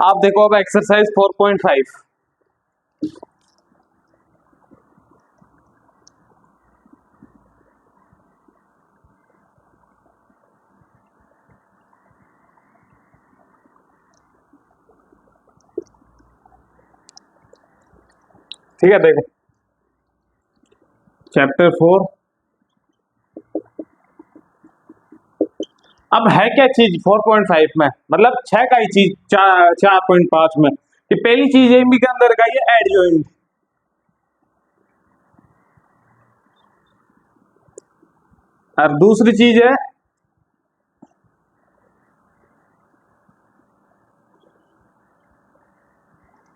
आप देखो अब एक्सरसाइज 4.5। ठीक है, देखो चैप्टर 4। अब है क्या चीज 4.5 में, मतलब 6 का ही चीज 4.5 में कि पहली चीज एमबी के अंदर का ये एडजॉइंट, और दूसरी चीज है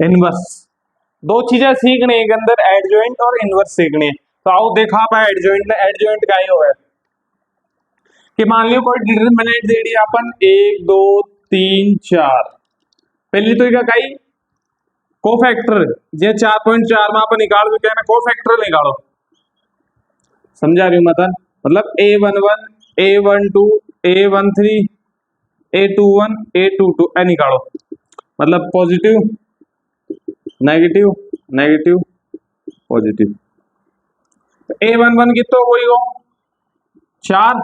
इनवर्स। दो चीजें सीखनी है के अंदर, एडजॉइंट और इनवर्स सीखनी है। तो आओ देखा आप एडजॉइंट का ही है कि मान लियो कोई डिटरमिनेंट दे दिया अपन 1 2 3 4। पहली तो क्या कही कोफैक्टर, जे 4.4 में अपन निकाल चुके हैं ना, कोफैक्टर निकालो। समझा रही हूँ मतलब A11 A12 A13 A21 A22 ए निकालो, मतलब positive negative negative positive. A11 कितना हो गई 4,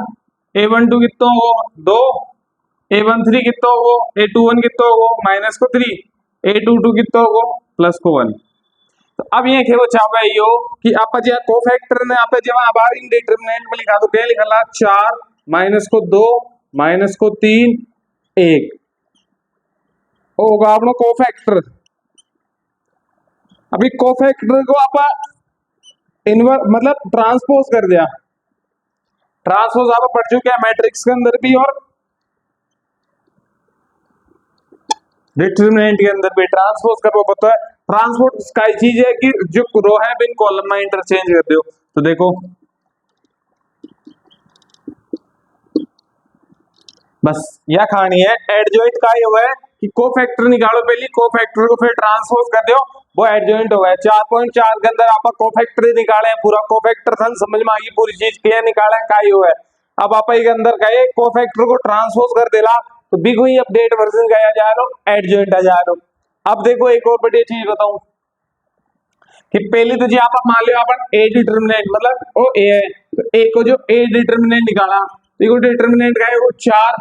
A12 कितना हो 2, A13 कितना हो, A21 कितना हो -3, A22 कितना हो +1। तो अब ये खेलो चाहे यो कि आप जो कोफैक्टर ने आप जब आबार इंडिटरमिनेंट में लिखा तो क्या लिखा 4 -2 -3 1 होगा अपना कोफैक्टर। अभी कोफैक्टर को आप इनवर्स मतलब ट्रांसपोज कर दिया, ट्रांसपोज आप पढ़ चुके हैं मैट्रिक्स के अंदर भी और डिटरमिनेंट के अंदर भी। ट्रांसपोज कर वो पता है, ट्रांसपोज का चीज है कि जो रो है बिन कॉलम में इंटरचेंज कर दो। तो देखो बस यह कहानी है एडजॉइंट का, ये हुआ है कि कोफैक्टर निकालो पहले, कोफैक्टर को फिर ट्रांसपोज कर दो, वो एडजॉइंट हो गया। 4.4 के अंदर आप कोफैक्टर निकाले, पूरा कोफैक्टर समझ में आ गई, पूरी चीज क्या निकाले का ही हुआ है। अब आप के अंदर कहे कोफैक्टर को ट्रांसपोज कर देला तो भी कोई अपडेट वर्जन गया जा रहा एडजॉइंट आ जा रहा। अब देखो एक और बड़ी चीज बताऊं कि पहले तो जी आप मान लो अपन ए डिटरमिनेंट मतलब वो ए है, तो ए को जो ए डिटरमिनेंट निकाला, देखो डिटरमिनेंट का है वो 4,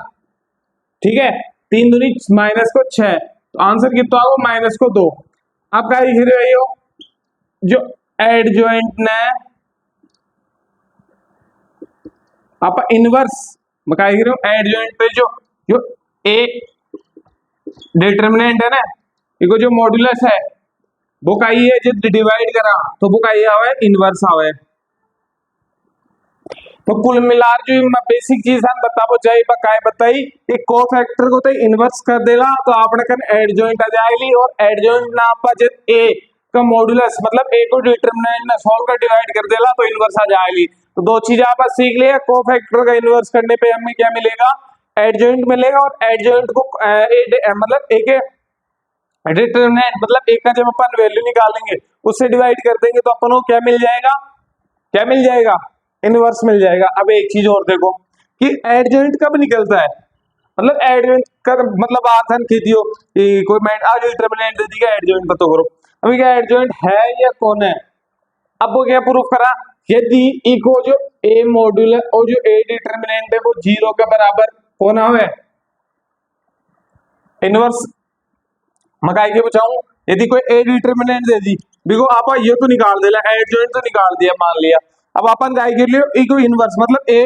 ठीक है, 3 दूनी -6, तो आंसर कितना होगा -2। अब क्या लिख रहे हो जो एडजॉइंट ने आप इनवर्स में क्या लिख रहे हो एडजॉइंट पे जो जो ए डिटरमिनेंट है ना, इसको जो मॉड्यूलस है वो का ही है जो डिवाइड करा तो वो का ही आवे इनवर्स आवे। तो कुल मिलाकर जो बेसिक चीज हम बताबो चाहिए बकाए बताई कि कोफैक्टर को तो इनवर्स कर देला तो आपने कन एडजॉइंट आ जाएगी, और एडजॉइंट ना आपा जे ए का मॉड्यूलस मतलब ए को डिटरमिनेंट ना सोल्व कर डिवाइड कर देला तो इनवर्स आ जाएगी। तो दो चीजें आप सीख लिया, कोफैक्टर का इनवर्स करने पे हमें क्या मिलेगा एडजॉइंट मिलेगा, और एडजॉइंट को मतलब ए के डिटरमिनेंट मतलब एक का जब अपन वैल्यू निकालेंगे उससे डिवाइड कर देंगे तो अपन को क्या मिल जाएगा, क्या मिल जाएगा इनवर्स मिल जाएगा। अब एक चीज और देखो कि एडजॉइंट कब निकलता है, मतलब एडजॉइंट का मतलब आसान कीजियो कि कोई मैं आज डिटरमिनेंट दे दिया एडजॉइंट पता करो। अभी क्या एडजॉइंट है या कौन है, अब वो क्या प्रूफ करा यदि इको जो ए मॉड्यूल है और जो ए डिटरमिनेंट है वो 0 के बराबर कौन है इनवर्स। मकाई के बचाऊं यदि कोई ए डिटरमिनेंट दे दी देखो आप ये तो निकाल देला एडजॉइंट तो निकाल दिया मान लिया, अब अपन गाय के लिए इको इनवर्स मतलब ए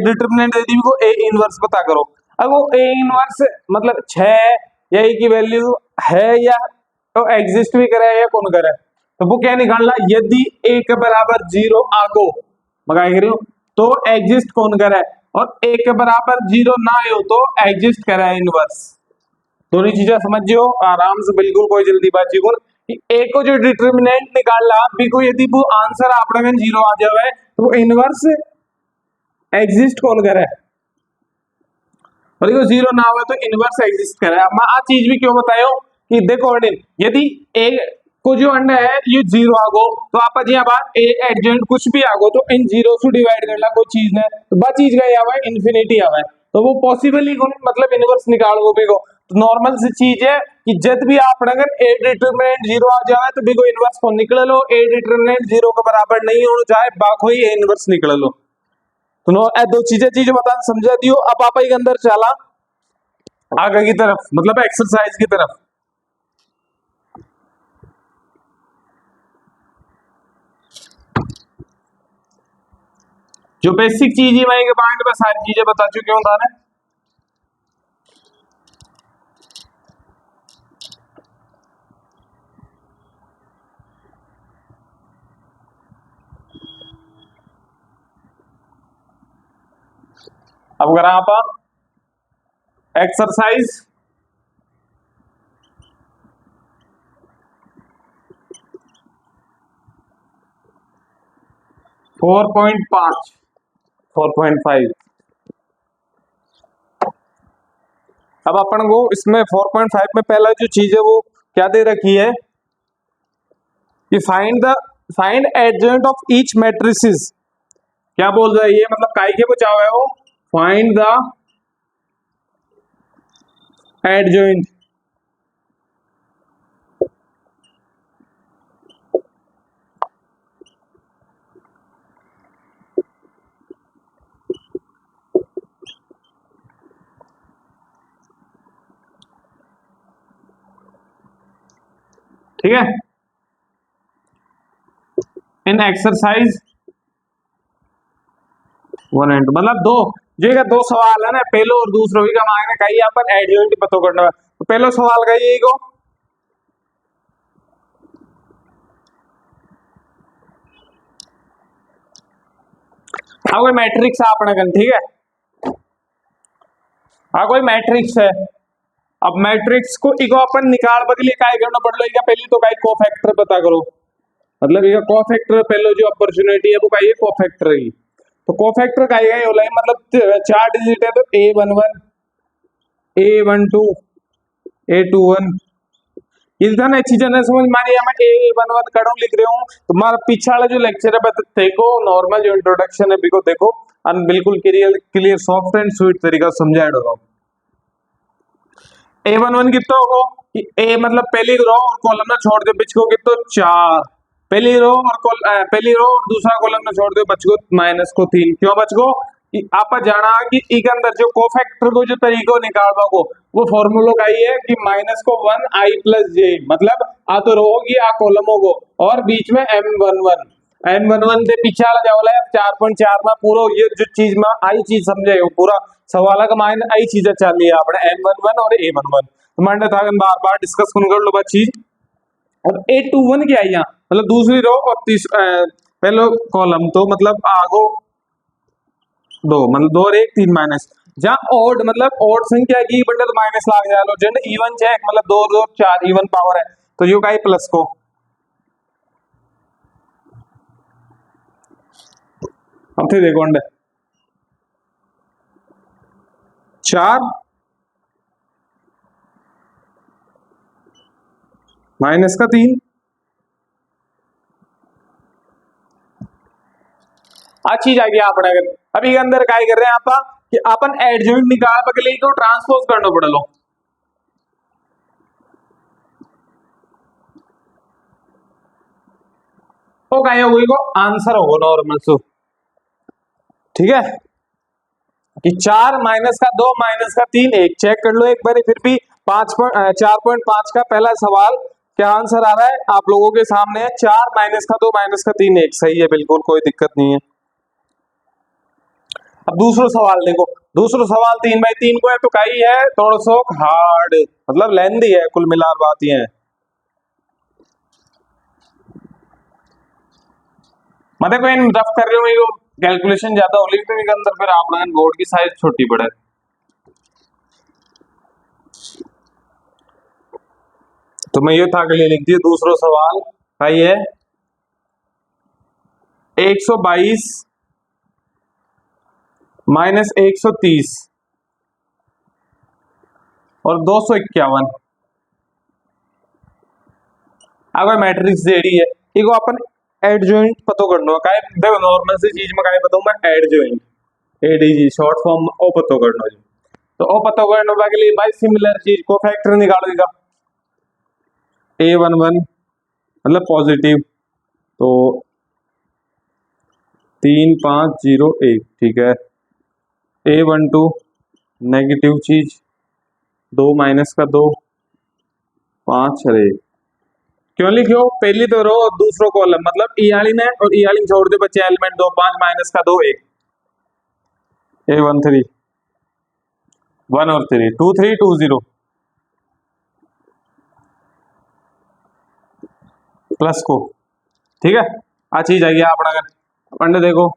डिटरमिनेंट दे दी को ए इनवर्स पता करो। अब वो ए इनवर्स मतलब 6 या ए की वैल्यू है या तो एग्जिस्ट भी करे या कौन करे, तो वो क्या निकालना यदि ए के बराबर 0 आगो मगाई करो तो एग्जिस्ट कौन करे, और ए के बराबर 0 ना हो तो एग्जिस्ट करे इनवर्स। दोनों चीजें समझियो आराम से, बिल्कुल कोई जल्दीबाजी को कि ए को जो डिटरमिनेंट निकालना बी को यदि वो आंसर आपने 0 आ जाए तो वो इनवर्स एग्जिस्ट कौन करे, और 0 ना हो तो इनवर्स एग्जिस्ट करे। अब मैं आ चीज भी क्यों बतायो कि देखो यदि ए को जो अंडा है ये 0 आगो तो आप जी बात ए एडजॉइंट कुछ भी आगो तो इन 0 से डिवाइड करना कोई चीज है तो बस चीज गई आवे इंफिनिटी आवे, तो वो पॉसिबल ही मतलब इनवर्स निकाल वो भी को। नॉर्मल सी चीज है कि जब भी आप अगर ए डिटरमिनेंट 0 आ जाए तो भी कोई इनवर्स को निकल लो, ए डिटरमिनेंट 0 के बराबर नहीं होना चाहे बाको ही ए इनवर्स निकल लो। तो दो चीजें बता समझा दियो। अब आप के अंदर चला आगे की तरफ, मतलब एक्सरसाइज की तरफ। जो बेसिक चीज है वही के पॉइंट में सारी चीजें बता चुके हूं था। अब अगर आप एक्सरसाइज फोर पॉइंट 4.5 अब अपन को इसमें 4.5 में पहला जो चीज है वो क्या दे रखी है कि find adjoint of each matrices. क्या बोल रहा है ये, मतलब काय के बचा हुआ है वो, फाइंड द एडजॉइंट ठीक है इन एक्सरसाइज 1 and 2, मतलब दो सवाल है ना, पहलो और दूसरो का मांगने का ही अपन एडजॉइंट पता करना है। तो पहलो सवाल का ये को हाँ कोई मैट्रिक्स है अपने कन, ठीक है हाँ कोई मैट्रिक्स है। अब मैट्रिक्स को इको अपन निकालने के लिए क्या करना पड़ रहा है, पहले तो क्या कोफैक्टर पता करो, मतलब ये कोफैक्टर पहले जो अपॉर्चुनिटी है वो क्या है कोफैक्टर की। तो कोफैक्टर का है मतलब 4 डिजिट है तो A11 A12 A21 इधर ना चीजें ना समझ मारी मैं A11 करूं लिख रहा हूं। तुम्हारा पीछे वाला जो लेक्चर है देखो, नॉर्मल जो इंट्रोडक्शन है बिको देखो, और बिल्कुल क्लियर सॉफ्ट एंड स्वीट तरीका समझाया होगा। A11 कितना होगा कि A मतलब पहली रो और कॉलम में छोड़ दे बिच को कितना 4, पहली रो और दूसरा कॉलम में छोड़ दे बच को माइनस को 3। क्यों बच को आप जाना कि इसके अंदर जो कोफैक्टर को जो तरीको निकालवा को वो फॉर्मूला का ही है कि माइनस को 1 i प्लस j, मतलब आ तो रो होगी आ कॉलम होगो और बीच में m11 से पीछे वाला जावला है 4.4 में पूरा ये जो चीज में आई चीज समझे पूरा सवाल का मायने आई चीजें चल रही है अपने m11 और a11 तो मान था बार बार डिस्कस कर लो बात चीज। और A21 क्या है यहाँ, मतलब दूसरी रो और पहले कॉलम तो मतलब आगो 2 मतलब 2 और 1 3 माइनस, जहाँ ओड मतलब ओड संख्या की बंडल माइनस लाग जाए लो जन इवन चेक मतलब 2 2 4 इवन पावर है तो यू का प्लस को अब थे देखो अंडे 4 माइनस का 3 अच्छी जाएगी अपने अगर अभी अंदर क्या कर रहे हैं आप कि अपन एडजॉइंट निकाल के लिए तो ट्रांसपोज करना पड़ लो। तो क्या होगी को आंसर होगा नॉर्मल सो, ठीक है कि 4 माइनस का 2 माइनस का 3 1 चेक कर लो एक बार फिर भी 4.5 का पहला सवाल क्या आंसर आ रहा है आप लोगों के सामने है 4 माइनस का 2 माइनस का 3 1 सही है बिल्कुल कोई दिक्कत नहीं है। अब दूसरा सवाल देखो, दूसरा सवाल 3/3 को है तो कई है थोड़ा सा हार्ड मतलब लेंदी है कुल मिलाकर बात ये है। मतलब कोई रफ कर रहे हो कैलकुलेशन ज्यादा हो रही तो अंदर फिर आप लोगों बोर्ड की साइज छोटी पड़े। तो मैं ये था के लिए लिख दिया दूसरा सवाल भाई है 122 माइनस 130 और 251 अगर मैट्रिक्स दे रही है देखो अपन एडजॉइंट पता करना है काय देखो नॉर्मल सी चीज में काय बताऊं मैं एडजॉइंट एडीजी शॉर्ट फॉर्म ओ पता करना है। तो ओ पता होगा के लिए भाई सिमिलर चीज को फैक्टर निकाल देगा। A11 मतलब पॉजिटिव, तो 3501 ठीक है। A12 नेगेटिव चीज, 2 माइनस का 2, 5 अरे क्यों लिखो पहली तो रो और दूसरो कॉलम, मतलब ई वाली में और ई वाली में छोड़ दे बच्चे एलिमेंट 2, 5 माइनस का 2 1। A13 1 और 3 2 3 2 0 प्लस को ठीक है। आ चीज आई अपना अगर अंडे देखो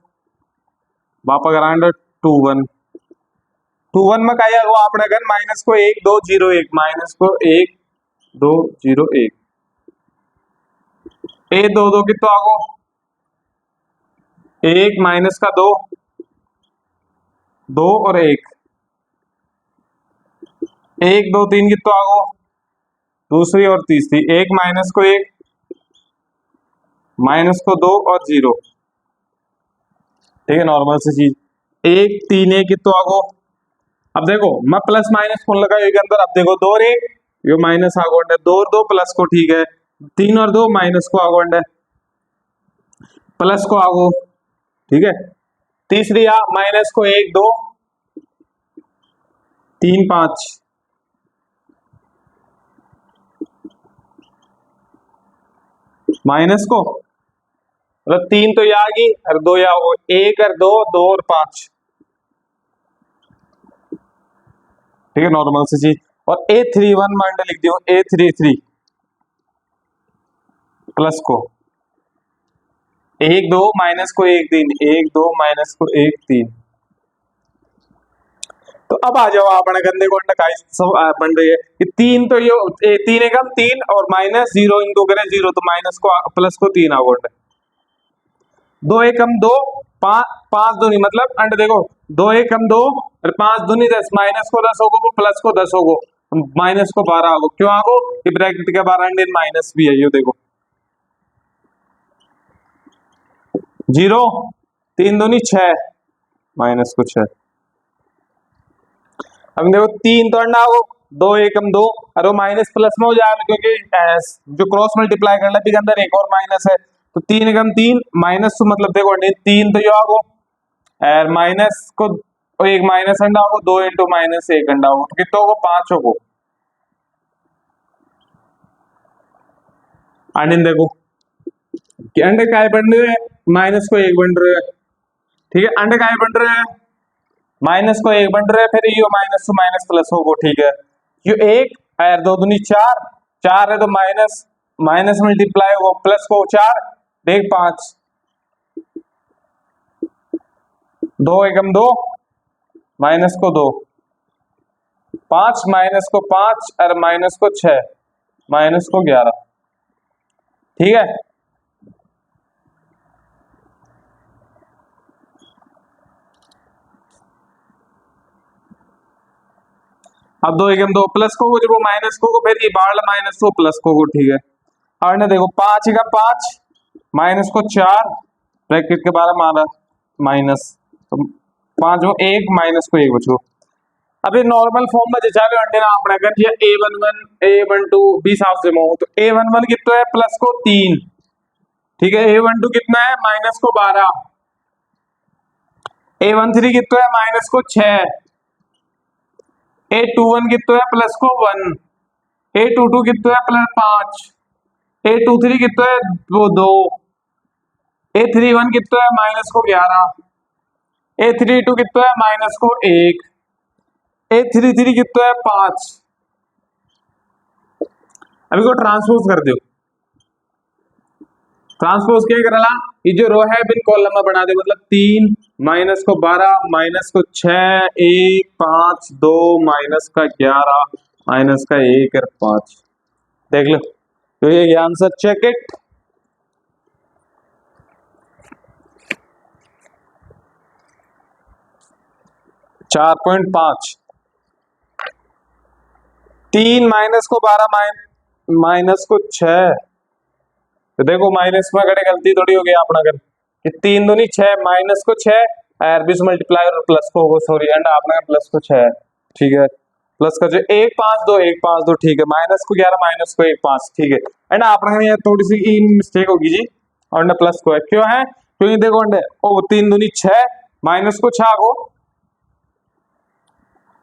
वापस अगर अंडर 2 1 2 1 में क्या हुआ अपने घर माइनस को 1 2 0 1 माइनस को 1 2 0 1 ए 2 2 कितो आगो 1 माइनस का 2 2 और 1 1 2 3 कितो आगो दूसरी और तीसरी 1 माइनस को 1 माइनस को 2 और 0 ठीक है। नॉर्मल सी चीज 1 3 1 कितो आगो। अब देखो मैं प्लस माइनस कौन लगा के अंदर, अब देखो 2 और 1 यो माइनस आगो 2 और 2 प्लस को ठीक है, 3 और 2 माइनस को आगो प्लस को आगो ठीक है। तीसरी आ माइनस को 1 2 3 5 माइनस को मतलब 3 तो या गई और 2 या 1 और 2 2 और 5 ठीक है। नॉर्मल सी चीज और A31 मान लिख दियो A33 प्लस को 1 2 माइनस को 1 3 1 2 माइनस को 1 3। तो अब आ जाओ अपने गंदे को बन रही है कि 3 तो ये 3 एकम 3 और माइनस 0 इनको करें 0 तो माइनस को प्लस को 3 आगोंड 2 एकम 2 5 दूनी मतलब अंड देखो 2 एकम 2 और 5 दूनी 10 माइनस को 10 होगो प्लस को 10 होगो माइनस को 12 आगो क्यों आगो कि ब्रैकेट के 12 अंडे माइनस भी है ये देखो 0 3 दूनी 6 माइनस को 6। अब देखो 3 तो अंडा हो 2 एकम 2 और वो माइनस प्लस में हो जाएगा क्योंकि जो क्रॉस मल्टीप्लाई करना है अंदर एक और माइनस है तो 3 एकम 3 माइनस तो मतलब देखो 3 तो यो आगो और माइनस को एक माइनस अंडा होगा 2 इंटू माइनस 1 अंडा होगा तो कितना होगा 5 होगा। अंडे देखो अंडे क्या बन रहे हैं माइनस को 1 बन रहे हैं ठीक है। अंडे क्या बन रहे हैं माइनस को 1 बन रहे हैं फिर यो माइनस टू माइनस प्लस होगा ठीक है। यो 1 और 2 दूनी 4 4 है तो माइनस माइनस मल्टीप्लाई होगा प्लस को 4 देख 5 2 एकम 2 माइनस को 2 5 माइनस को 5 और माइनस को 6 माइनस को 11 ठीक है। अब 2 एकम 2 प्लस को जब वो माइनस को फिर ये बाढ़ माइनस को प्लस को ठीक है। और ने देखो 5 का 5 माइनस को 4 ब्रैकेट के बारे मारा माइनस तो 5 में 1 माइनस को 1 बचो। अब ये नॉर्मल फॉर्म में जैसा भी अंडे ना अपना कर ये A11 A12 20 हाफ से मो तो A11 कितना है प्लस को 3 ठीक है। A12 कितना है माइनस को 12 A13 कितना है माइनस को 6 A21 कितना है प्लस को 1 A22 कितना है प्लस 5 A23 कितना है वो 2 A31 कितना है माइनस को 11 A32 कितना है माइनस को 1 A33 कितना है 5। अभी को ट्रांसपोज कर दो ट्रांसपोज क्या करला ये जो रो है बिन कॉलम में बना दे मतलब 3 माइनस को 12 माइनस को 6 1 5 2 माइनस का 11 माइनस का 1 और 5 देख लो तो ये आंसर चेक इट। चार 4.5 3 माइनस को 12 माइनस को 6 तो देखो माइनस में घटे गलती थोड़ी हो गई अपना अगर कि 3 दूनी 6 माइनस को 6 और 20 मल्टीप्लाई और प्लस को होगा सॉरी एंड अपना प्लस को 6 ठीक है, प्लस का जो 1 5 2 ठीक है, माइनस को 11 माइनस को 1 5 ठीक है। एंड आपने यहाँ थोड़ी सी मिस्टेक होगी जी, और ना प्लस को है क्यों है, क्योंकि देखो अंडे ओ 3 दूनी 6 माइनस को 6 को,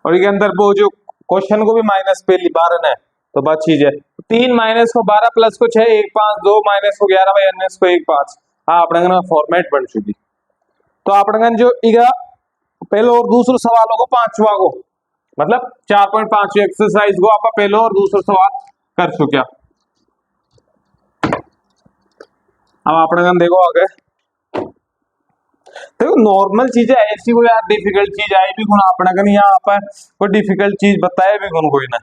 और ये अंदर वो जो क्वेश्चन को भी माइनस पे 12 है, तो बात चीज है 3 माइनस को 12 प्लस को 6 1 5 2 माइनस को 11 भाई माइनस को 1 5। हाँ अपने ना फॉर्मेट बन चुकी। तो अपने जो इगा पहले और दूसरे सवालों को पांचवा को मतलब 4.5 एक्सरसाइज को आप पहले और दूसरा सवाल कर चुके। अब अपने देखो आगे, देखो नॉर्मल चीज है, ऐसी कोई यार डिफिकल्ट चीज आई भी गुण अपना का नहीं, यहाँ पर कोई डिफिकल्ट चीज बताए भी गुण कोई ना।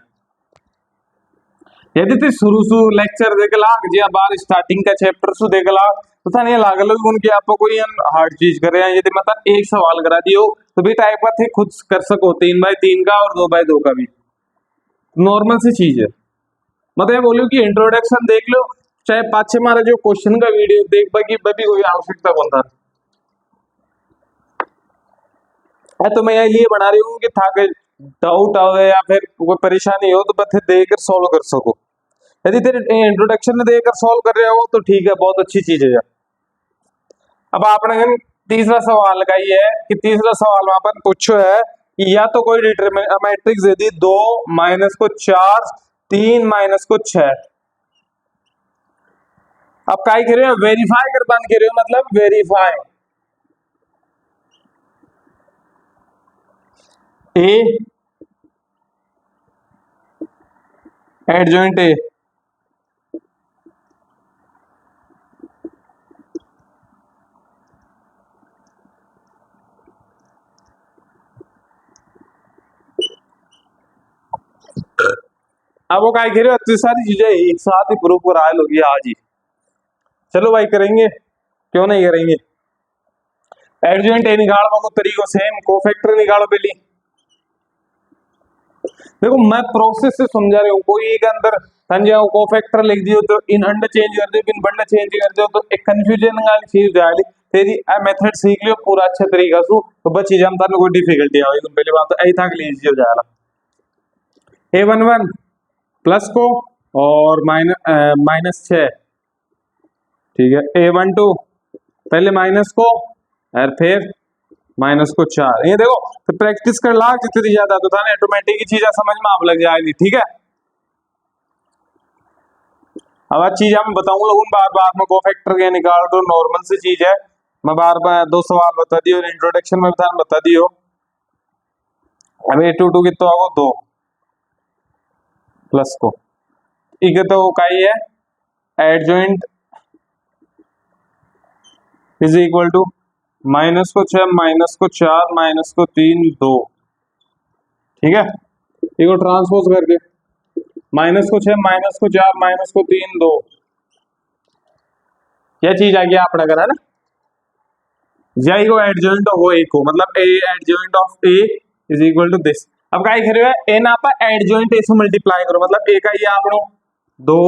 यदि शुरू लेक्चर देख लाग जी बार स्टार्टिंग का चैप्टर सु देख लाग तो था नहीं लागल उनके आप कोई हार्ड चीज करे, यदि मतलब एक सवाल करा दियो तो भी टाइप का थे खुद कर सको 3x3 का और 2x2 का भी, नॉर्मल सी चीज है। मतलब बोलूं कि इंट्रोडक्शन देख लो, चाहे पाछे मारा जो क्वेश्चन का वीडियो देख बाकी भी कोई आवश्यकता कौन था। तो मैं ये बना रही हूँ कि था डाउट आवे या फिर कोई परेशानी हो तो बस देकर सॉल्व कर सको। यदि तेरे इंट्रोडक्शन में देकर सॉल्व कर रहे हो तो ठीक है, बहुत अच्छी चीज है। अब आपने तीसरा सवाल का ये है कि तीसरा सवाल में अपन पूछो है कि या तो कोई मैट्रिक्स दे दी 2 माइनस को 4 3 माइनस को 6। अब क्या कह रहे हो, वेरीफाई कर बंद कह रहे हो, मतलब वेरीफाई ए एडजॉइंट ए। अब वो क्या कह रहे हो, इतनी सारी चीजें एक साथ ही प्रूफ करा लोगी आज ही। चलो भाई करेंगे, क्यों नहीं करेंगे। एडजॉइंट ए निकालवा को तरीको सेम, कोफैक्टर निकालो पहले। देखो मैं प्रोसेस से समझा रही हूँ, कोई एक अंदर संजय कोफैक्टर लिख दियो तो इन अंडर चेंज कर दियो इन बंडर चेंज कर दियो तो एक कंफ्यूजन वाली चीज जाली तेरी आ मेथड सीख लियो पूरा अच्छे तरीका से तो बची जाम ताने कोई डिफिकल्टी आवे। तो पहली बात तो ऐ था कि इजी हो जाएगा। a11 प्लस को और माइनस 6 ठीक है, a12 पहले माइनस को और फिर माइनस को 4। ये देखो तो प्रैक्टिस कर ला जितनी ज्यादा तो था ना ऑटोमेटिक ही चीजें समझ में आप लग जाएगी। ठीक है, अब आज चीज हम बताऊं लोगों बार बार में कोफैक्टर के निकाल दो, नॉर्मल सी चीज है। मैं बार बार 2 सवाल बता दियो, इंट्रोडक्शन में भी बता दियो। अब a22 कितना होगा 2 प्लस को ठीक है, तो क्या है adjoint is equal to minus को 6 माइनस को 4 माइनस को 3 2। ठीक है, इसको ट्रांसपोज करके माइनस को 6 माइनस को 4 माइनस को 3 2 क्या चीज आ गया अपना करा ना जाई को एडजॉइंट ऑफ ए को, मतलब A adjoint of A is equal to this. अब क्या कह रहे हो ए ना आप एडजॉइंट ए से मल्टीप्लाई करो, मतलब ए का ये आपनो 2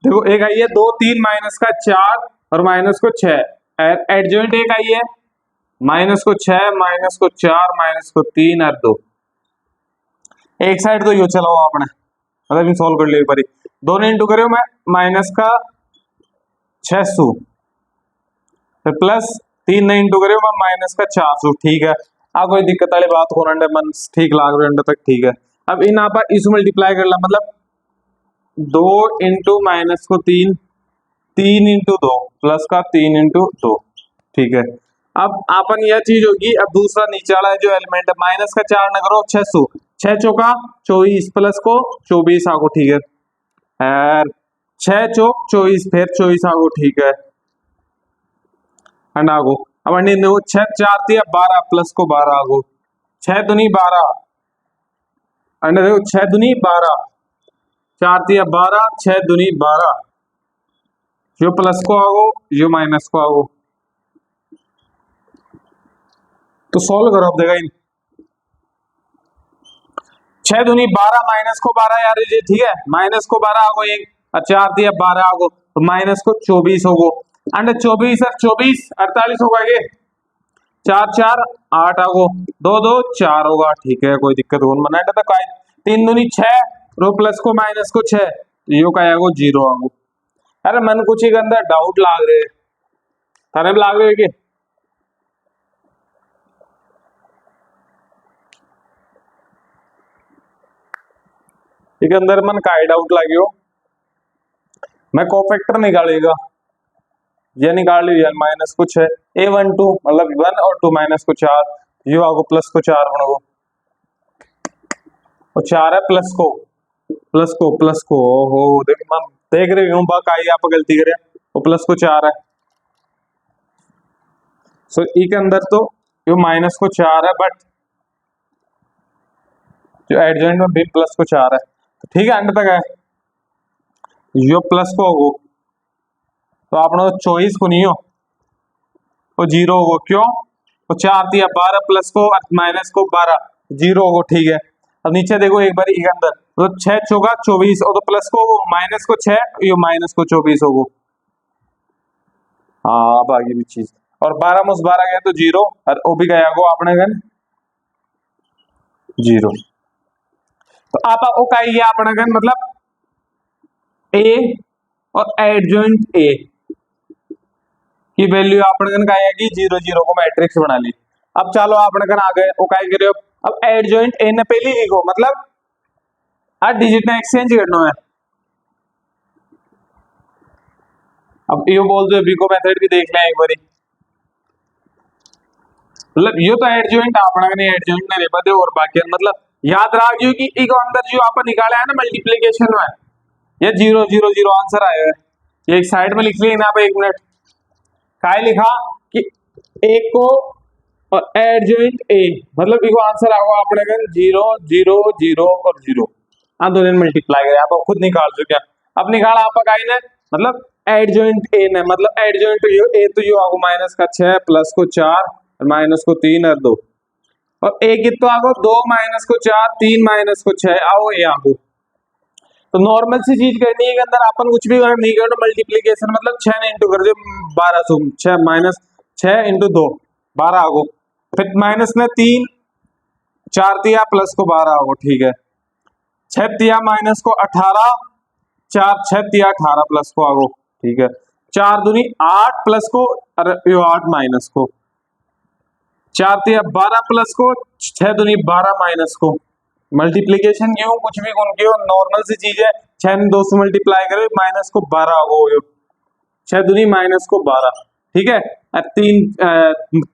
देखो ए का ये 2 3 माइनस का 4 और माइनस को 6 एडजॉइंट ए का ये माइनस को 6 माइनस को 4 माइनस को 3 और 2। एक साइड तो यो चलाओ आपने, मतलब इन सॉल्व कर लियो पर दोनों इंटू करो मैं माइनस का 600 फिर प्लस 3 नहीं इंटू करो मैं माइनस का 400। ठीक है, कोई दिक्कत वाली बात हो रहा है मन ठीक लाग रहा है तक। ठीक है, अब इन आप इस मल्टीप्लाई कर ला, मतलब 2 इंटू माइनस को 3 3 इंटू 2 प्लस का 3 इंटू 2। ठीक है, अब अपन यह चीज होगी। अब दूसरा नीचे वाला जो एलिमेंट है माइनस का 4 न करो 600 6 चौका 24 प्लस को 24 आगो। ठीक है, और 6 चौक 24 फिर 24 आगो। ठीक है, आगो अब अन्य 6 4 दिया 12 प्लस को 12 आगो 6 दुनी 12 अन्य देखो 6 दुनी 12 4 दिया 12 6 दुनी 12 जो प्लस को आगो जो माइनस को आगो। तो सॉल्व करो अब देखा इन 6 दुनी 12 माइनस को 12 यार ये ठीक है, माइनस को 12 आगो एक और 4 दिया 12 आगो तो माइनस को 24 होगो अंडर 24 और 24 48 होगा ये 4 4 8 आगो, 2 2 4 होगा, ठीक है कोई दिक्कत हो मना तो काय 3 दूनी 6 रो प्लस को माइनस को 6 यो काय आगो 0 आगो। अरे मन कुछ ही अंदर डाउट लाग रहे थारे भी लाग रहे के ठीक है अंदर मन काय डाउट लाग्यो मैं कोफैक्टर निकालेगा ये निकाल लिया माइनस कुछ है a12 मतलब 1 और 2 माइनस को 4 यो आगो प्लस को 4 बनो और 4 है प्लस को ओहो देख मैं देख रही हूँ बा काई आप गलती करे वो प्लस को 4 है सो ई के अंदर तो यो माइनस को 4 है बट जो एडजॉइंट में भी प्लस को 4 है तो ठीक है अंत तक है यो प्लस को होगो तो आपने चॉइस को नहीं हो वो 0 होगो क्यों वो 4 दिया 12 प्लस को माइनस को 12 0 होगो ठीक है। अब नीचे देखो एक बार एक अंदर तो 6 चौका 24 और तो प्लस को माइनस को 6 ये माइनस को 24 होगो। हाँ अब आगे भी चीज और 12 मुस 12 गया तो 0 और वो भी गया गो आपने गन 0 तो आप वो का ही आपने गन मतलब a और एडजॉइंट a की वैल्यू आपने कन काय कि 0 0 को मैट्रिक्स बना ली। अब चलो आपने कन आ गए वो काय करियो अब एडजॉइंट a ने पहले लिखो मतलब आ डिजिट ने एक्सचेंज करना है। अब यो बोल दो बिको मेथड भी देख लें एक बारी मतलब यो तो एडजॉइंट आपने कन एडजॉइंट ने रे बदे और बाकी मतलब याद रखियो कि इको अंदर जो आपन निकाला है ना मल्टीप्लिकेशन में ये 0 0 0 आंसर आया है ये एक साइड में लिख लिया ना पे 1 मिनट काय लिखा कि a को और एडजॉइंट a मतलब इको आंसर आएगा आपने कन 0 0 0 और 0 आ दोनों मल्टीप्लाई करे आप खुद निकाल सो क्या अब निकाला आप काई ने मतलब एडजॉइंट a ने मतलब एडजॉइंट a तो यो आगो माइनस का 6 प्लस को 4 और माइनस को 3 और 2 और a कितो आगो 2 माइनस को 4 3 माइनस को 6 आओ a आगो तो नॉर्मल सी चीज करनी है कि अंदर अपन कुछ भी नहीं करना मल्टीप्लिकेशन मतलब 6 ने इंटू कर दो 12 सो 6 माइनस 6 इंटू 2 12 आगो फिर माइनस ने 3 4 दिया प्लस को 12 आगो ठीक है 6 दिया माइनस को 18 4 6 दिया 18 प्लस को आगो ठीक है 4 दूनी 8 प्लस को अरे यो 8 माइनस को 4 दिया 12 प्लस को 6 दूनी 12 माइनस को मल्टीप्लिकेशन क्यों कुछ भी कौन क्यों नॉर्मल सी चीज है 6 ने 2 से मल्टीप्लाई करे माइनस को 12 हो 6 दूनी माइनस को 12 ठीक है 3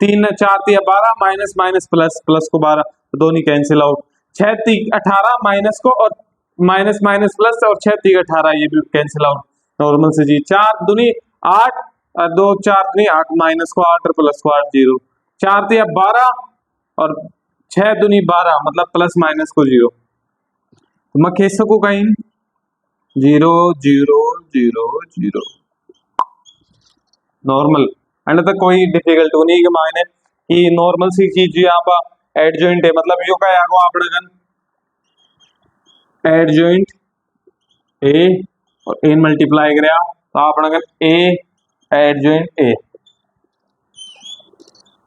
3 4 दिया 12 माइनस माइनस प्लस प्लस को 12 तो दोनों कैंसिल आउट 6 3 18 माइनस को और माइनस माइनस प्लस और 6 3 18 ये भी कैंसिल आउट नॉर्मल सी चीज 4 दूनी 8 और 2 4 दूनी 8 माइनस को 8 और प्लस को 8 0 4 दिया 12 और 6 दूनी 12 मतलब प्लस माइनस को 0 तो मैं कह सकूं कहीं 0 0 0 0 नॉर्मल एंड तक कोई डिफिकल्ट नहीं कि मायने कि नॉर्मल सी चीज यहाँ पर एडजॉइंट है मतलब यो का आगो आपने गन एडजॉइंट a और a मल्टीप्लाई करया तो आपने गन a एडजॉइंट a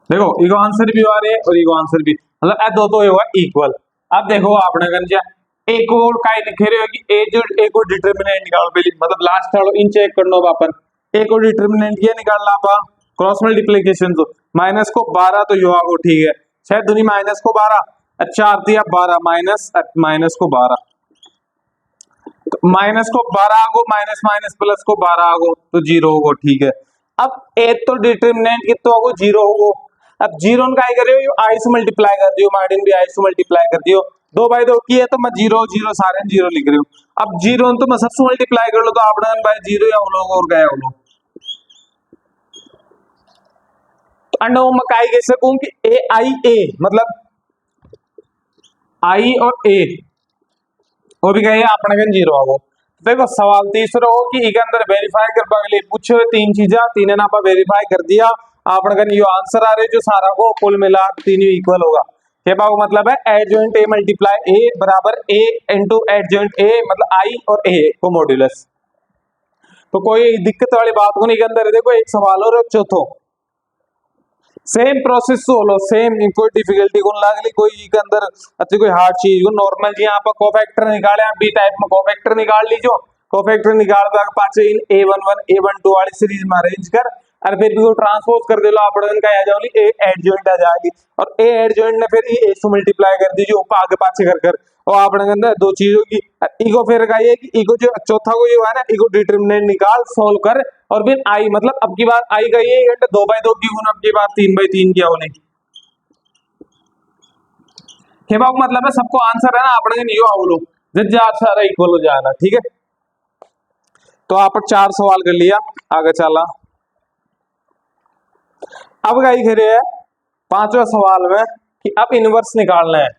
देखो इको आंसर भी आ रहे हैं और इको आंसर भी मतलब ए दो तो होगा इक्वल। अब देखो आपने कन क्या एक और काई लिखे रहे हो कि ए जो एक और डिटरमिनेंट निकालो पहले मतलब लास्ट वाला इन चेक करनो अपन एक और डिटरमिनेंट ये निकालना अपन क्रॉस मल्टीप्लिकेशन तो माइनस को 12 तो यो आगो ठीक है 6 दूनी माइनस को 12 4 दिया 12 माइनस माइनस को 12 तो माइनस को 12 आगो माइनस माइनस प्लस को 12 आगो तो 0 होगो ठीक है। अब ए तो डिटरमिनेंट कितो होगो 0 होगो अब 0 का करे हो आई से मल्टीप्लाई कर दियो मार्जिन भी आई से मल्टीप्लाई कर दियो 2/2 की है तो मैं 0 0 सारे 0 लिख रही हूँ अब 0 तो मैं सबसे मल्टीप्लाई कर लो तो आप बाय 0 या लोग और गए हो तो अंडो मैं काई कह सकूं कि ए आई ए मतलब आई और ए वो भी कहे अपने कन 0 आगो। देखो सवाल तीसरा हो कि इके अंदर वेरीफाई कर पागे पूछो तीन चीजा तीन ना आप वेरीफाई कर दिया आपने कन यो आंसर आ रहे जो सारा को कुल मिला तीन इक्वल होगा के बाबू मतलब है एडजॉइंट ए मल्टीप्लाई ए बराबर ए इनटू एडजॉइंट ए मतलब आई और ए को मॉड्यूलस तो कोई दिक्कत वाली बात को नहीं के अंदर देखो एक सवाल और चौथो सेम प्रोसेस सोलो सेम, कोई डिफिकल्टी को लागली कोई के अंदर अच्छी कोई हार्ड चीज को नॉर्मल जी यहाँ पर कोफैक्टर निकाले आप बी टाइप में कोफैक्टर निकाल लीजो। कोफैक्टर निकाल पाचे इन A11 A12 वाली सीरीज में अरेंज कर और फिर भी वो ट्रांसपोज कर दे लो आप का आ जाओगी ए एडजॉइंट आ जाएगी और ए एडजॉइंट ने फिर ए से मल्टीप्लाई कर दीजिए ऊपर आगे पाछे कर और आपने के अंदर दो चीज होगी। इको फिर का ये कि इको जो चौथा को ये है ना इको डिटरमिनेंट निकाल सोल्व कर और फिर आई मतलब अब की बार आई का ये 2/2 की गुना अब की बार 3/3 क्या होने के बाद मतलब है सबको आंसर है ना आपने नहीं आवलो जब जा सारा इक्वल हो जाना। ठीक है तो आप 4 सवाल कर लिया आगे चला। अब क्या कह रहे हैं 5वां सवाल में कि अब इनवर्स निकालना है।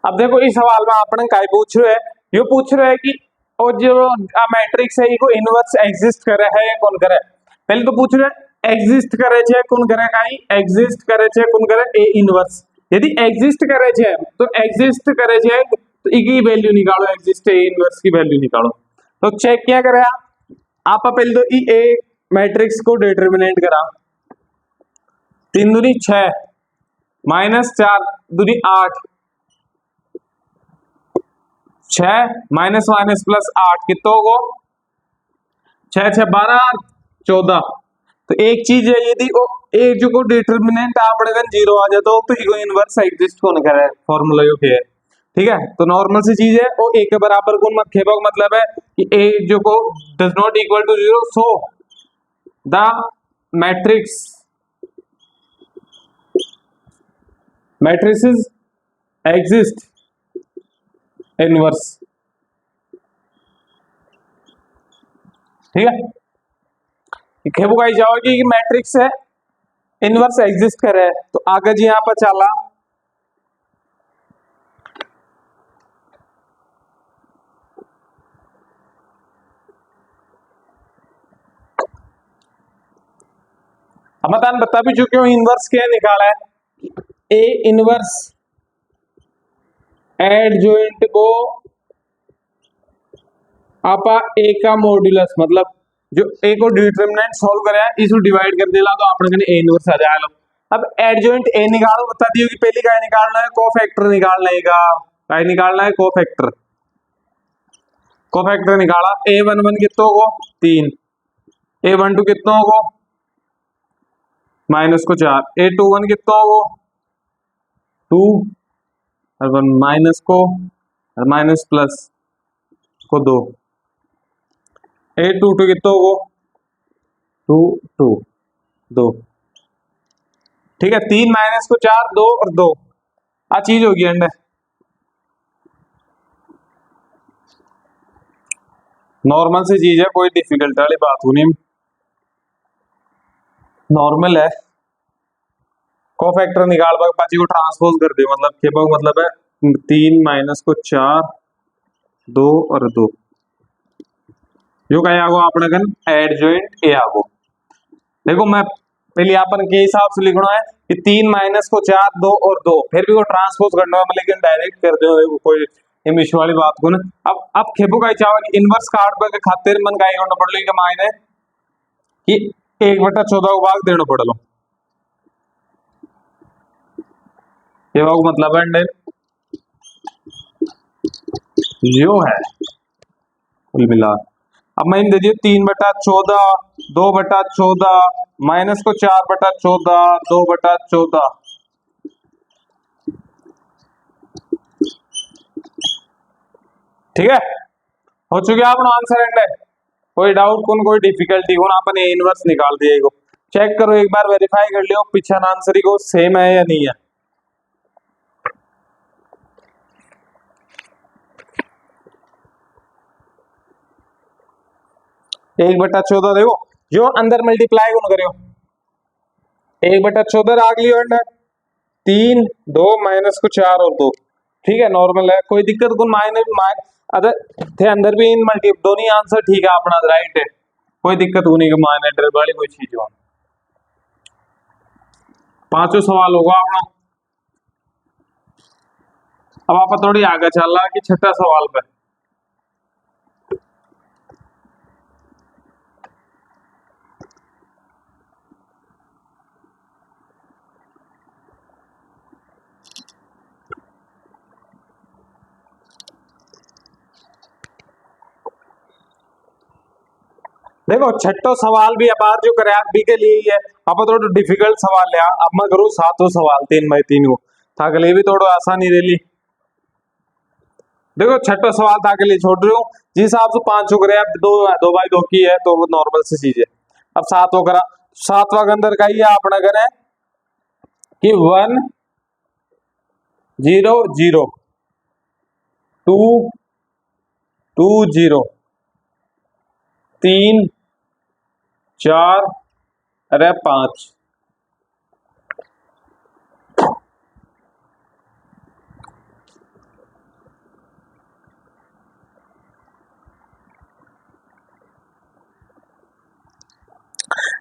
अब देखो इस सवाल में आपने काय पूछ रहे हैं ये पूछ रहे हैं कि और जो मैट्रिक्स है इसको इनवर्स एग्जिस्ट करे है या कौन करे। पहले तो पूछ रहे हैं एग्जिस्ट करे छे कौन करे काई एग्जिस्ट करे छे कौन करे ए इनवर्स। यदि एग्जिस्ट करे छे तो एग्जिस्ट करे छे तो इसकी वैल्यू निकालो एग्जिस्ट ए इनवर्स की वैल्यू निकालो। तो चेक क्या करे आप पहले तो ई ए मैट्रिक्स को डिटरमिनेंट करा 3 दूनी 6 -4 दूनी 8 6 माइनस माइनस प्लस 8 कितो को 6 6 12 14। तो एक चीज है यदि वो एक जो को डिटरमिनेंट आपने 0 आ जाता तो इको इनवर्स एग्जिस्ट कौन करे फार्मूला यो है। ठीक है तो नॉर्मल सी चीज है वो ए के बराबर कौन मत खेबा मतलब है कि ए जो को does not equal to 0 so the matrices exist inverse. ठीक है खेबू का जाओगी कि मैट्रिक्स है इनवर्स एग्जिस्ट करे तो आगे जी यहां पर चला अब मैं बता भी चुके हूं इनवर्स क्या निकाला है ए इनवर्स एडजॉइंट को आपा ए का मॉड्यूलस मतलब जो ए को डिटरमिनेंट सॉल्व करे इसको डिवाइड कर देला तो आपने ए इनवर्स आ जाएगा। अब एडजॉइंट ए निकालो बता दियो कि पहली काय निकालना है कोफैक्टर निकालना है का काय निकालना है कोफैक्टर। कोफैक्टर निकाला A11 कितनों को 3 A12 कितनों को माइनस को 4 A21 कितनों को 2 और 1 माइनस को और माइनस प्लस को 2 A22 कितनों को 2 2 2। ठीक है 3 माइनस को 4 2 और 2 आ चीज होगी अंडे नॉर्मल सी चीज है कोई डिफिकल्ट वाली बात नहीं नॉर्मल है। कोफैक्टर निकाल पाची को ट्रांसपोज कर दे मतलब है 3 माइनस को 4 2 और 2 जो क्या आगो आपने कन एडजॉइंट ए आगो। देखो मैं पहले अपन के हिसाब से लिखना है कि 3 माइनस को 4 2 और 2 फिर भी वो ट्रांसपोज करना है लेकिन डायरेक्ट कर दो कोई इमिश वाली बात को ना। अब खेबो का चाहो कि इनवर्स कार्ड पर के खातिर मन का करना पड़ लो कि मायने कि 1/14 को भाग देना पड़ लो ये मतलब है जो है कुल मिला। अब मैं दे दियो 3/14 2/14 माइनस को 4/14 2/14। ठीक है हो चुके आपका आंसर एंड है कोई डाउट कौन कोई डिफिकल्टी कौन आपने इनवर्स निकाल दिया को चेक करो एक बार वेरीफाई कर लियो पीछे आंसर को सेम है या नहीं है। 1/14 देखो जो अंदर मल्टीप्लाई कौन करो 1/14 आ गई अंडर 3 2 माइनस को 4 और 2 ठीक है नॉर्मल है कोई दिक्कत को माइनस अदर थे अंदर भी इन मल्टी दोनों आंसर ठीक है अपना राइट है कोई दिक्कत होने के माइनस वाली कोई चीज हो पांचों सवाल होगा अपना अब आप थोड़ी आगे चल रहा कि छठा सवाल पे देखो छठो सवाल भी अब जो करे बी के लिए ही है अब थोड़ा डिफिकल्ट सवाल लिया अब मैं करूँ सातों सवाल 3x3 को था के लिए भी थोड़ा आसानी ले ली देखो छठो सवाल था के लिए छोड़ रही हूँ जिस हिसाब से 5 हो गए अब 2x2 की है तो वो नॉर्मल सी चीज है अब 7 हो करा 7वां के अंदर का ही है अपना करें कि 1 0 0 2 2 0 3 4 अरे 5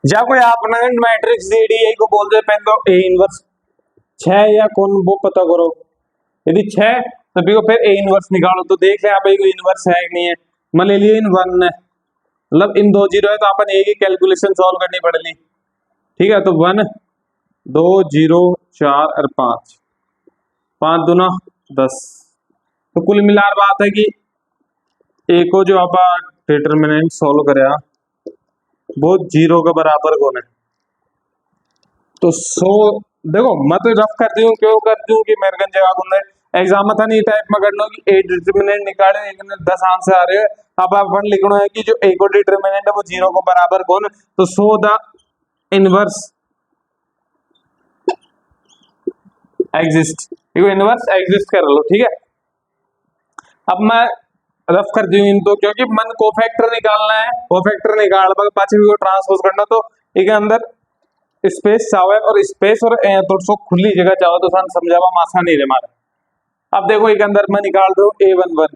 जब कोई आपने मैट्रिक्स दी डी को बोलते पहले तो ए इनवर्स 6 या कौन वो पता करो यदि 6 तो भी फिर ए इनवर्स निकालो तो देख ले आप इनवर्स है कि नहीं है मान ले लिए इन 1 है मतलब इन 2 0 है तो अपन एक ही कैलकुलेशन सॉल्व करनी पड़ेगी ठीक है तो 1 2 0 4 और 5 5 दूना 10 तो कुल मिलाकर बात है कि ए को जो आप डिटरमिनेंट सॉल्व करें वो 0 के बराबर कौन है तो 100 देखो मैं तो रफ कर दूं क्यों कर दूं कि मेरे गन जगह को एग्जाम में था नहीं टाइप में करना कि ए डिटरमिनेंट निकाले 10 आंसर आ रहे हैं अब अपन लिखना है कि जो ए को डिटरमिनेंट है वो 0 को बराबर कौन तो so the inverse exist inverse exist कर लो ठीक है अब मैं रफ कर दूं इनको क्योंकि मन कोफैक्टर निकालना है कोफैक्टर निकाल पाछे भी को ट्रांसपोज करना तो एक अंदर स्पेस चाहे और स्पेस और थोड़ा खुली जगह चाहो तो सन समझावा आसान नहीं रे मारे अब देखो एक अंदर में निकाल दो A11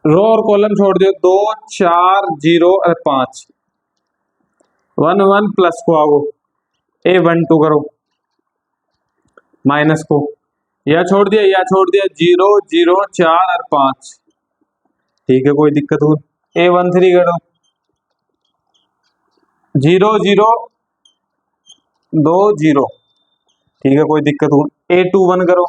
रो और कॉलम छोड़ दो 2 4 0 और 5 1 1 प्लस को आओ A12 करो माइनस को या छोड़ दिया 0 0 4 और 5 ठीक है कोई दिक्कत हो A13 करो 0 0 2 0 ठीक है कोई दिक्कत हो A21 करो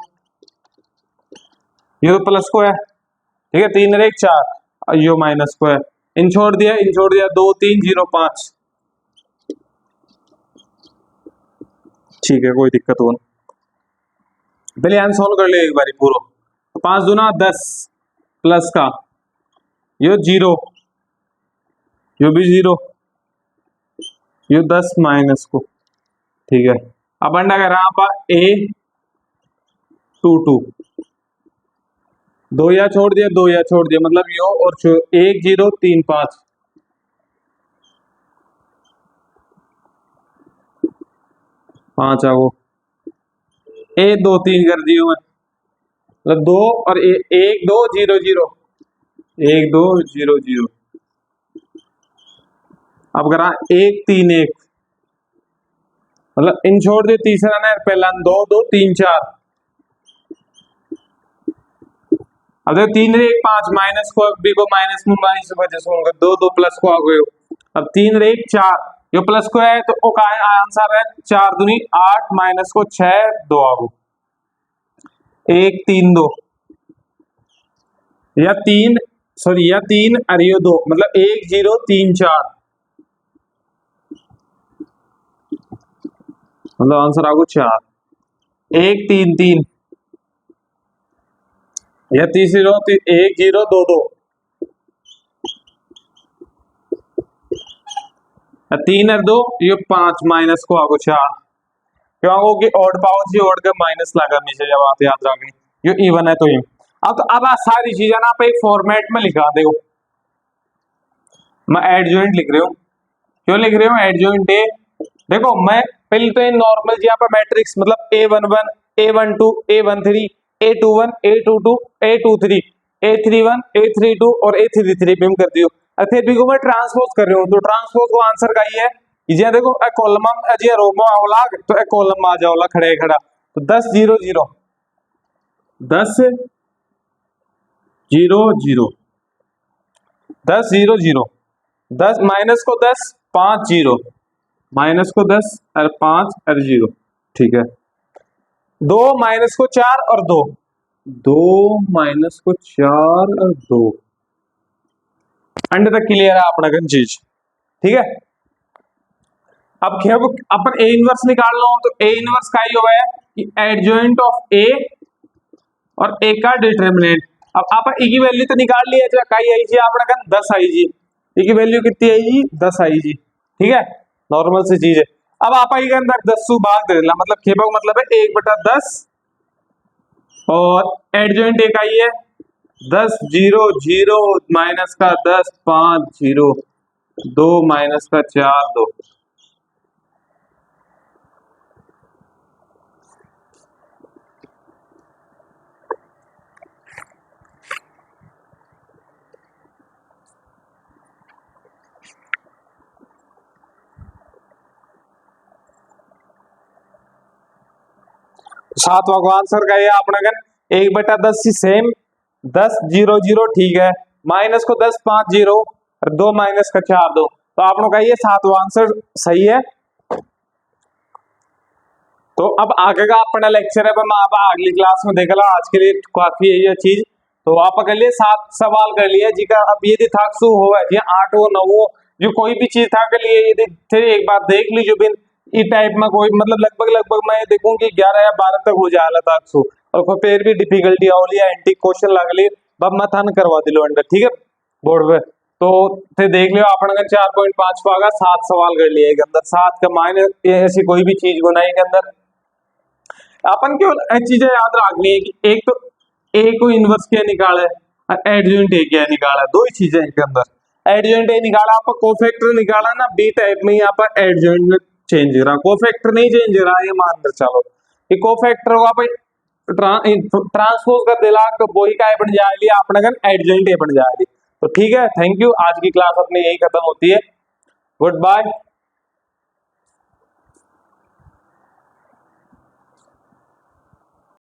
ये तो प्लस को है ठीक है 3 और 1 4 यो माइनस को है इन छोड़ दिया 2 3 0 5 ठीक है कोई दिक्कत हो पहले आंसर सॉल्व कर ले एक बारी पूरा तो 5 दूना 10 प्लस का यो 0 यो भी 0 यो 10 माइनस को ठीक है अब अंडा कर रहा आप A22 2 या छोड़ दिया मतलब यो और 1 0 3 5 5 आओ A23 कर दियो मैं मतलब 2 और 1 2 0 0 1 2 0 0 अब करा 1 3 1 मतलब इन छोड़ दे तीसरा ना पहला 2 2 3 4 अब देखो 3 1 5 माइनस को बी को माइनस में माइनस वजह से होगा 2 2 प्लस को आ गए अब 3 1 4 ये प्लस को है तो का आंसर है 4 दूनी 8 माइनस को 6 2 आ गए 1 3 2 या 3 सॉरी या 3 और ये 2 मतलब 1 0 3 4 मतलब आंसर आ गया 4 1 3 3 या तीसरी रो 1 0 2 2 3 और 2 ये 5 माइनस को आगो 4 क्यों आगो कि ऑड पावर से ऑड का माइनस लगा नीचे जब आप याद रखनी ये इवन है तो ये अब सारी चीजें ना आप एक फॉर्मेट में लिखा देखो मैं एडजॉइंट लिख रही हूँ। क्यों लिख रही हूँ एडजॉइंट ए? देखो मैं पहले तो नॉर्मल यहाँ पर मैट्रिक्स मतलब A11 A12 A13 A21 A22 A23 A31 A32 और A33 भी कर दियो। फिर भी को मैं ट्रांसपोज कर रही हूँ तो ट्रांसपोज को आंसर का ही है ये देखो ए कॉलम में जी रो में आओला तो ए कॉलम में आ जाओला खड़े खड़ा तो 10 0 0 10 0 0 10 0 0 10 माइनस को 10 5 0 माइनस को 10 और 5 और 0 ठीक है। 2 माइनस को 4 और 2 2 माइनस को 4 और 2 अंडर तक क्लियर है अपना गन चीज ठीक है। अब अपन ए इनवर्स निकाल लो तो ए इनवर्स का ही हुआ है कि एडजॉइंट ऑफ ए और ए का डिटरमिनेंट। अब आप ए की वैल्यू तो निकाल लिया है काई आई जी अपना गन 10 आई जी ए की वैल्यू कितनी आई जी 10 आई जी ठीक है नॉर्मल सी चीज है। अब आप आई के अंदर 10 सु भाग दे देना मतलब खेपा का मतलब है 1/10 और एडजॉइंट ए का ही है 10 0 0 माइनस का 10 5 0 2 माइनस का 4 2 सातवां को आंसर का ये अपना गन 1/10 ही सेम 10 0 0 ठीक है माइनस को 10 5 0 और 2 माइनस का 4 2 तो आप लोग का ये सातवां आंसर सही है। तो अब आगे का अपना लेक्चर है आप अगली क्लास में देख लो आज के लिए काफी है ये चीज। तो आप कर लिए 7 सवाल कर लिए जी का अब ये था हो है जी 8 हो 9 हो जो कोई भी चीज था के लिए ये थे एक बार देख लीजिए बिन इस टाइप में कोई मतलब लगभग मैं देखूंगी 11 या 12 तक हो जाएगा था और फिर भी डिफिकल्टी आवली है एंटी क्वेश्चन लगली बब मैं थन करवा दिलो अंडर ठीक है बोर्ड पे। तो थे देख लियो अपन अगर 4.5 को आगा 7 सवाल कर लिए के अंदर 7 का माइनस ऐसी कोई भी चीज को नहीं के अंदर अपन क्यों चीजें याद रखनी है कि एक तो ए को इनवर्स क्या निकाला है और एडजॉइंट ए क्या निकाला दो ही चीजें इनके अंदर एडजॉइंट ए निकाला आप कोफैक्टर निकाला ना बी टाइप में यहाँ पर एडजॉइंट में चेंज करा कोफैक्टर नहीं चेंज करा ये मान कर चलो कि कोफैक्टर को आप ट्रांसपोज कर दिला तो वही का बन जाएगी अपने गन एडजॉइंट ए बन जाएगी। तो ठीक है थैंक यू आज की क्लास अपनी यही खत्म होती है गुड बाय।